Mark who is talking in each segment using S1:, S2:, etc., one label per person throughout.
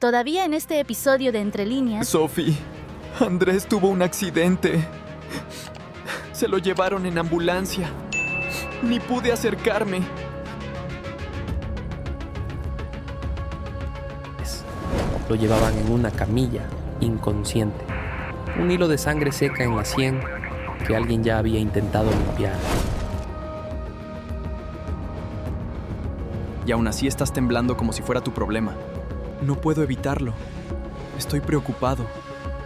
S1: Todavía en este episodio de Entre Líneas...
S2: Sophie, Andrés tuvo un accidente. Se lo llevaron en ambulancia. Ni pude acercarme.
S3: Lo llevaban en una camilla, inconsciente. Un hilo de sangre seca en la sien que alguien ya había intentado limpiar.
S2: Y aún así estás temblando como si fuera tu problema. No puedo evitarlo. Estoy preocupado.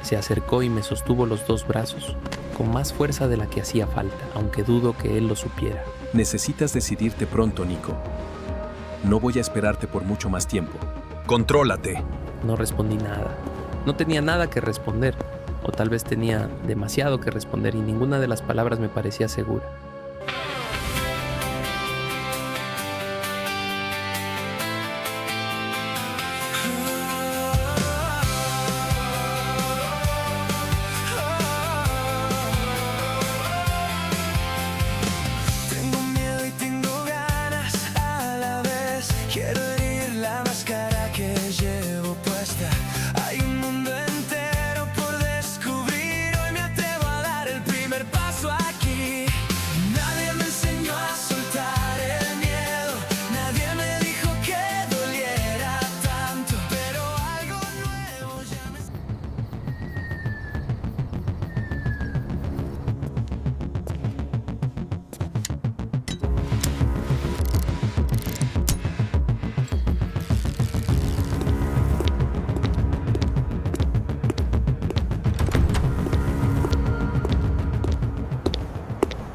S3: Se acercó y me sostuvo los dos brazos, con más fuerza de la que hacía falta, aunque dudo que él lo supiera.
S4: Necesitas decidirte pronto, Nico. No voy a esperarte por mucho más tiempo. ¡Contrólate!
S3: No respondí nada. No tenía nada que responder, o tal vez tenía demasiado que responder y ninguna de las palabras me parecía segura.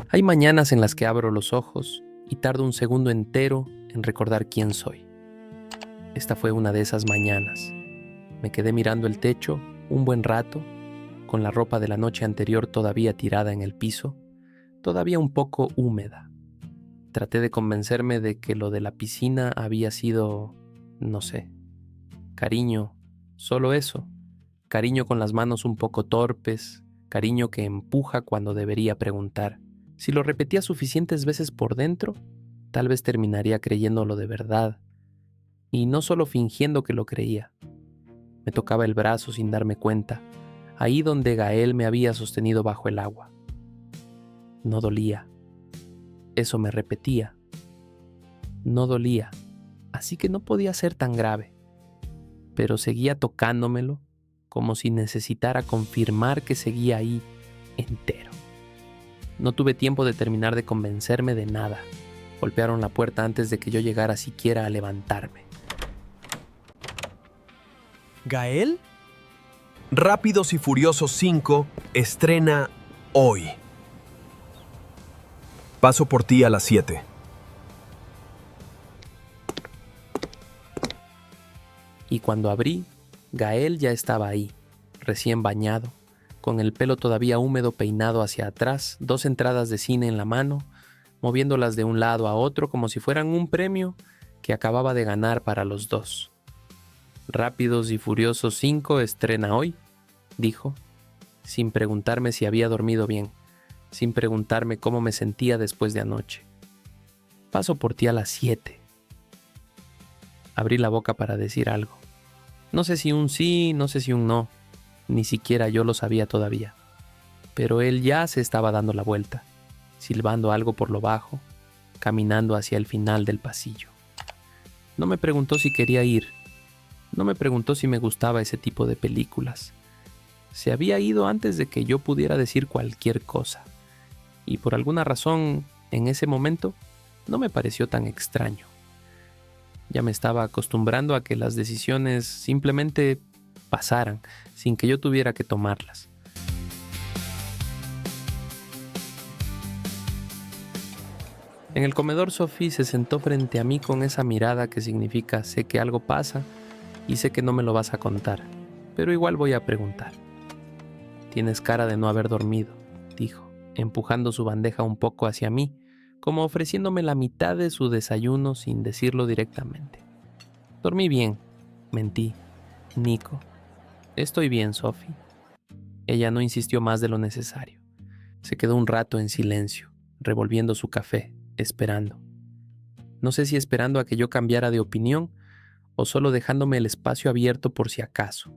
S3: Hay mañanas en las que abro los ojos y tardo un segundo entero en recordar quién soy. Esta fue una de esas mañanas. Me quedé mirando el techo un buen rato, con la ropa de la noche anterior todavía tirada en el piso, todavía un poco húmeda. Traté de convencerme de que lo de la piscina había sido, no sé, cariño, solo eso. Cariño con las manos un poco torpes, cariño que empuja cuando debería preguntar. Si lo repetía suficientes veces por dentro, tal vez terminaría creyéndolo de verdad. Y no solo fingiendo que lo creía. Me tocaba el brazo sin darme cuenta, ahí donde Gael me había sostenido bajo el agua. No dolía. Eso me repetía. No dolía, así que no podía ser tan grave. Pero seguía tocándomelo como si necesitara confirmar que seguía ahí entero. No tuve tiempo de terminar de convencerme de nada. Golpearon la puerta antes de que yo llegara siquiera a levantarme.
S2: ¿Gael?
S4: Rápidos y Furiosos 5 estrena hoy. Paso por ti a las 7.
S3: Y cuando abrí, Gael ya estaba ahí, recién bañado, con el pelo todavía húmedo peinado hacia atrás, 2 entradas de cine en la mano, moviéndolas de un lado a otro como si fueran un premio que acababa de ganar para los dos. Rápidos y Furiosos 5 estrena hoy, dijo, sin preguntarme si había dormido bien, sin preguntarme cómo me sentía después de anoche. Paso por ti a las 7. Abrí la boca para decir algo. No sé si un sí, no sé si un no. Ni siquiera yo lo sabía todavía. Pero él ya se estaba dando la vuelta, silbando algo por lo bajo, caminando hacia el final del pasillo. No me preguntó si quería ir. No me preguntó si me gustaba ese tipo de películas. Se había ido antes de que yo pudiera decir cualquier cosa. Y por alguna razón, en ese momento, no me pareció tan extraño. Ya me estaba acostumbrando a que las decisiones simplemente pasaran, sin que yo tuviera que tomarlas. En el comedor, Sophie se sentó frente a mí con esa mirada que significa sé que algo pasa y sé que no me lo vas a contar, pero igual voy a preguntar. Tienes cara de no haber dormido, dijo, empujando su bandeja un poco hacia mí, como ofreciéndome la mitad de su desayuno sin decirlo directamente. Dormí bien, mentí. Nico. Estoy bien, Sophie. Ella no insistió más de lo necesario. Se quedó un rato en silencio, revolviendo su café, esperando. No sé si esperando a que yo cambiara de opinión o solo dejándome el espacio abierto por si acaso.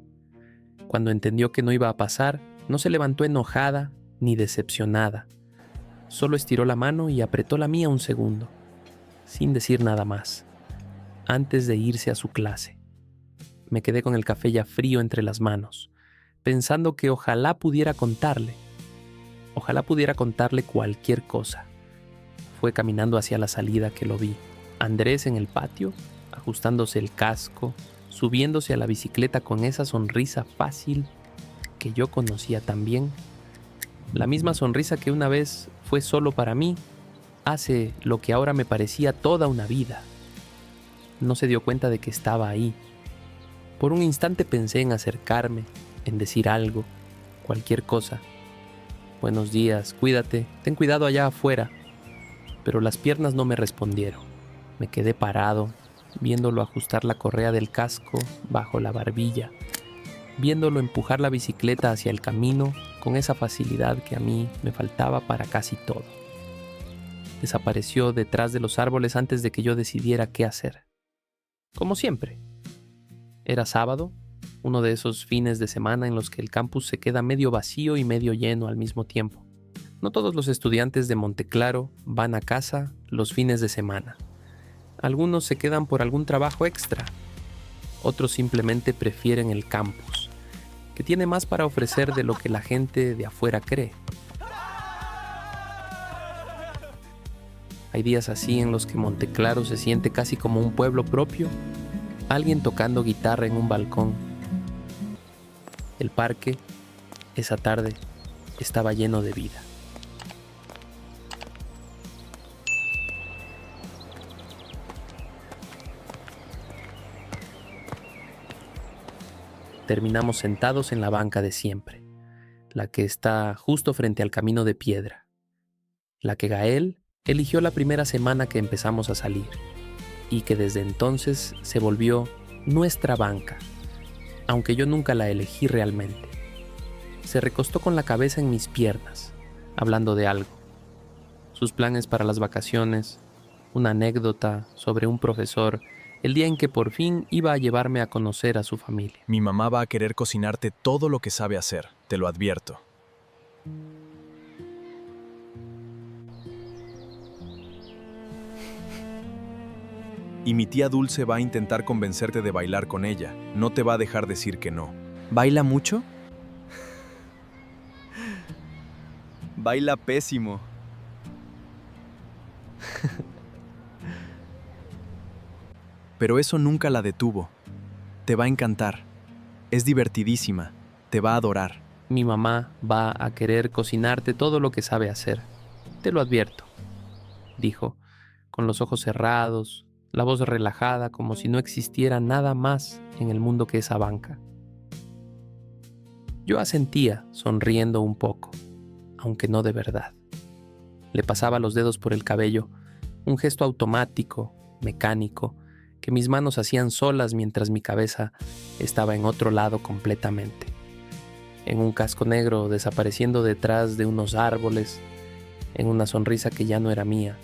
S3: Cuando entendió que no iba a pasar, no se levantó enojada ni decepcionada. Solo estiró la mano y apretó la mía un segundo, sin decir nada más, antes de irse a su clase. Me quedé con el café ya frío entre las manos, pensando que ojalá pudiera contarle cualquier cosa. Fue caminando hacia la salida que lo vi. Andrés en el patio, ajustándose el casco, subiéndose a la bicicleta con esa sonrisa fácil que yo conocía tan bien. La misma sonrisa que una vez fue solo para mí, hace lo que ahora me parecía toda una vida. No se dio cuenta de que estaba ahí. Por un instante pensé en acercarme, en decir algo, cualquier cosa. Buenos días, cuídate, ten cuidado allá afuera. Pero las piernas no me respondieron. Me quedé parado, viéndolo ajustar la correa del casco bajo la barbilla, viéndolo empujar la bicicleta hacia el camino con esa facilidad que a mí me faltaba para casi todo. Desapareció detrás de los árboles antes de que yo decidiera qué hacer. Como siempre. Era sábado, uno de esos fines de semana en los que el campus se queda medio vacío y medio lleno al mismo tiempo. No todos los estudiantes de Monteclaro van a casa los fines de semana. Algunos se quedan por algún trabajo extra. Otros simplemente prefieren el campus, que tiene más para ofrecer de lo que la gente de afuera cree. Hay días así en los que Monteclaro se siente casi como un pueblo propio, alguien tocando guitarra en un balcón. El parque, esa tarde, estaba lleno de vida. Terminamos sentados en la banca de siempre, la que está justo frente al camino de piedra, la que Gael eligió la primera semana que empezamos a salir y que desde entonces se volvió nuestra banca, aunque yo nunca la elegí realmente. Se recostó con la cabeza en mis piernas, hablando de algo, sus planes para las vacaciones, una anécdota sobre un profesor, el día en que por fin iba a llevarme a conocer a su familia.
S5: Mi mamá va a querer cocinarte todo lo que sabe hacer, te lo advierto. Y mi tía Dulce va a intentar convencerte de bailar con ella. No te va a dejar decir que no.
S2: ¿Baila mucho? Baila pésimo.
S5: Pero eso nunca la detuvo. Te va a encantar. Es divertidísima. Te va a adorar.
S3: Mi mamá va a querer cocinarte todo lo que sabe hacer. Te lo advierto, dijo, con los ojos cerrados, la voz relajada como si no existiera nada más en el mundo que esa banca. Yo asentía, sonriendo un poco, aunque no de verdad. Le pasaba los dedos por el cabello, un gesto automático, mecánico, que mis manos hacían solas mientras mi cabeza estaba en otro lado completamente. En un casco negro desapareciendo detrás de unos árboles, en una sonrisa que ya no era mía,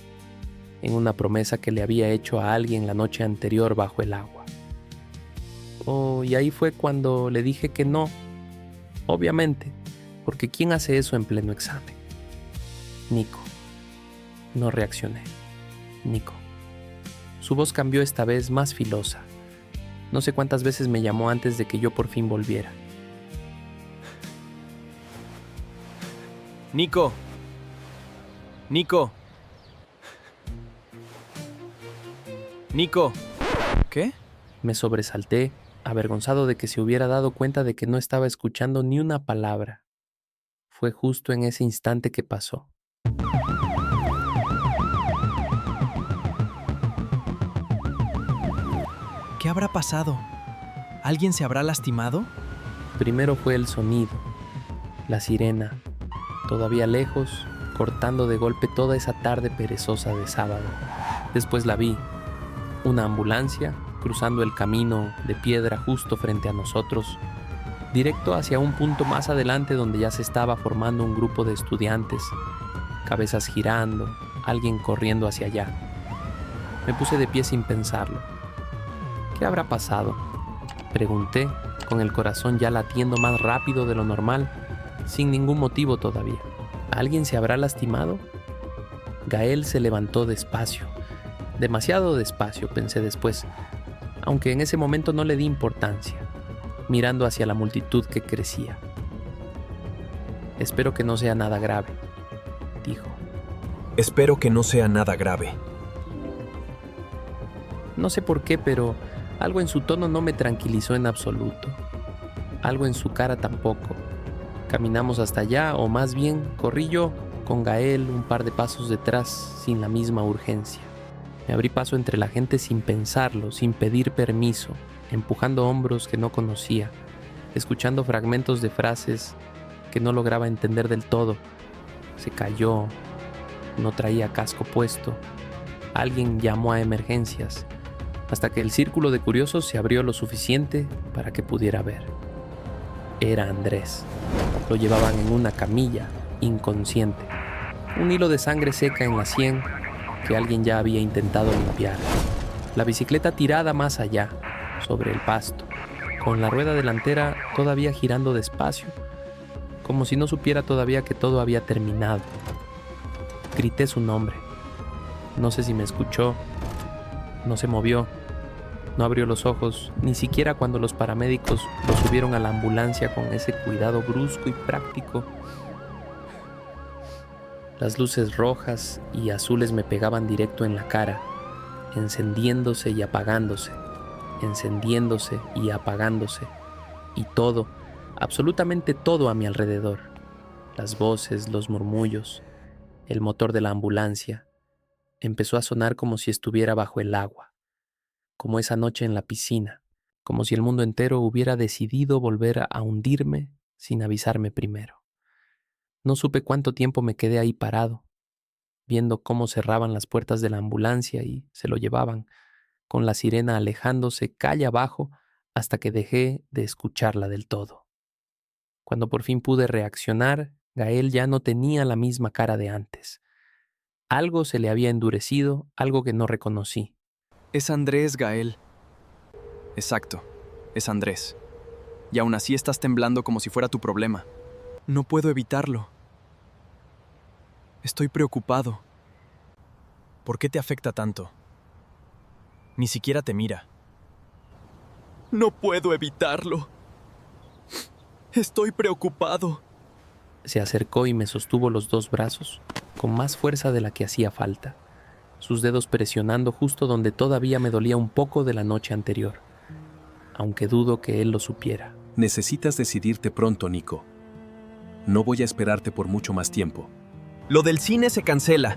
S3: en una promesa que le había hecho a alguien la noche anterior bajo el agua. Y ahí fue cuando le dije que no, obviamente, porque ¿quién hace eso en pleno examen? Nico. No reaccioné. Nico. Su voz cambió esta vez más filosa. No sé cuántas veces me llamó antes de que yo por fin volviera.
S5: Nico. Nico. Nico. ¿Qué?
S3: Me sobresalté, avergonzado de que se hubiera dado cuenta de que no estaba escuchando ni una palabra. Fue justo en ese instante que pasó.
S5: ¿Qué habrá pasado? ¿Alguien se habrá lastimado?
S3: Primero fue el sonido, la sirena, todavía lejos, cortando de golpe toda esa tarde perezosa de sábado. Después la vi, una ambulancia cruzando el camino de piedra justo frente a nosotros, directo hacia un punto más adelante donde ya se estaba formando un grupo de estudiantes, cabezas girando, alguien corriendo hacia allá. Me puse de pie sin pensarlo. ¿Qué habrá pasado?, pregunté, con el corazón ya latiendo más rápido de lo normal, sin ningún motivo todavía. ¿Alguien se habrá lastimado? Gael se levantó despacio, demasiado despacio, pensé después, aunque en ese momento no le di importancia, mirando hacia la multitud que crecía. Espero que no sea nada grave, dijo.
S4: Espero que no sea nada grave.
S3: No sé por qué, pero algo en su tono no me tranquilizó en absoluto. Algo en su cara tampoco. Caminamos hasta allá, o más bien corrí yo con Gael un par de pasos detrás, sin la misma urgencia. Me abrí paso entre la gente sin pensarlo, sin pedir permiso, empujando hombros que no conocía, escuchando fragmentos de frases que no lograba entender del todo. Se cayó, no traía casco puesto, alguien llamó a emergencias, hasta que el círculo de curiosos se abrió lo suficiente para que pudiera ver. Era Andrés. Lo llevaban en una camilla, inconsciente. Un hilo de sangre seca en la sien que alguien ya había intentado limpiar. La bicicleta tirada más allá, sobre el pasto, con la rueda delantera todavía girando despacio, como si no supiera todavía que todo había terminado. Grité su nombre. No sé si me escuchó. No se movió. No abrió los ojos, ni siquiera cuando los paramédicos lo subieron a la ambulancia con ese cuidado brusco y práctico. Las luces rojas y azules me pegaban directo en la cara, encendiéndose y apagándose, encendiéndose y apagándose, y todo, absolutamente todo a mi alrededor. Las voces, los murmullos, el motor de la ambulancia, empezó a sonar como si estuviera bajo el agua, como esa noche en la piscina, como si el mundo entero hubiera decidido volver a hundirme sin avisarme primero. No supe cuánto tiempo me quedé ahí parado, viendo cómo cerraban las puertas de la ambulancia y se lo llevaban, con la sirena alejándose calle abajo hasta que dejé de escucharla del todo. Cuando por fin pude reaccionar, Gael ya no tenía la misma cara de antes. Algo se le había endurecido, algo que no reconocí.
S5: Es Andrés, Gael. Exacto, es Andrés. Y aún así estás temblando como si fuera tu problema. No puedo evitarlo. Estoy preocupado. ¿Por qué te afecta tanto? Ni siquiera te mira.
S2: No puedo evitarlo. Estoy preocupado.
S3: Se acercó y me sostuvo los dos brazos, con más fuerza de la que hacía falta, sus dedos presionando justo donde todavía me dolía un poco de la noche anterior, aunque dudo que él lo supiera.
S4: Necesitas decidirte pronto, Nico. No voy a esperarte por mucho más tiempo.
S2: Lo del cine se cancela.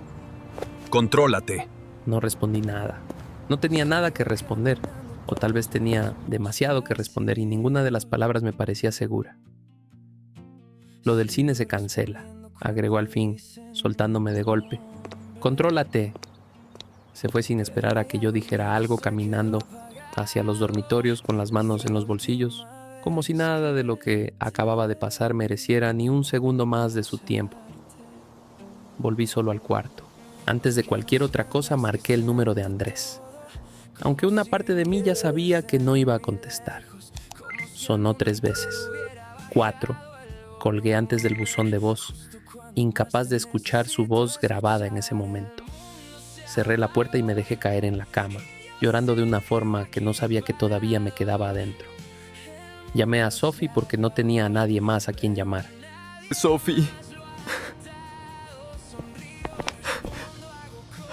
S4: Contrólate.
S3: No respondí nada. No tenía nada que responder, o tal vez tenía demasiado que responder y ninguna de las palabras me parecía segura. Lo del cine se cancela, agregó al fin, soltándome de golpe. Contrólate. Se fue sin esperar a que yo dijera algo, caminando hacia los dormitorios con las manos en los bolsillos, como si nada de lo que acababa de pasar mereciera ni un segundo más de su tiempo. Volví solo al cuarto. Antes de cualquier otra cosa marqué el número de Andrés, aunque una parte de mí ya sabía que no iba a contestar. Sonó 3 veces, 4. Colgué antes del buzón de voz, incapaz de escuchar su voz grabada en ese momento. Cerré la puerta y me dejé caer en la cama, llorando de una forma que no sabía que todavía me quedaba adentro. Llamé a Sophie porque no tenía a nadie más a quien llamar.
S2: Sophie.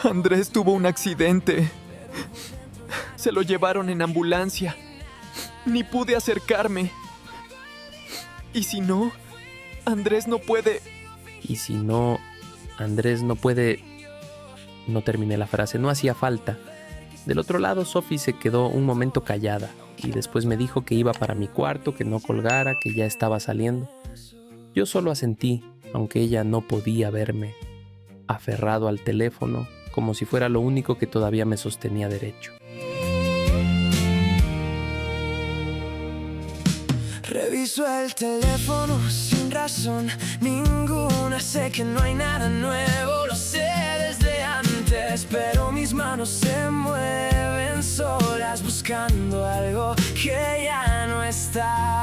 S2: Andrés tuvo un accidente. Se lo llevaron en ambulancia. Ni pude acercarme. ¿Y si no? Andrés no puede...
S3: Y si no, Andrés no puede... No terminé la frase, no hacía falta. Del otro lado, Sophie se quedó un momento callada y después me dijo que iba para mi cuarto, que no colgara, que ya estaba saliendo. Yo solo asentí, aunque ella no podía verme, aferrado al teléfono, como si fuera lo único que todavía me sostenía derecho.
S6: Reviso el teléfono sin razón ninguna, sé que no hay nada nuevo, lo sé desde antes. ves, pero mis manos se mueven solas buscando algo que ya no está.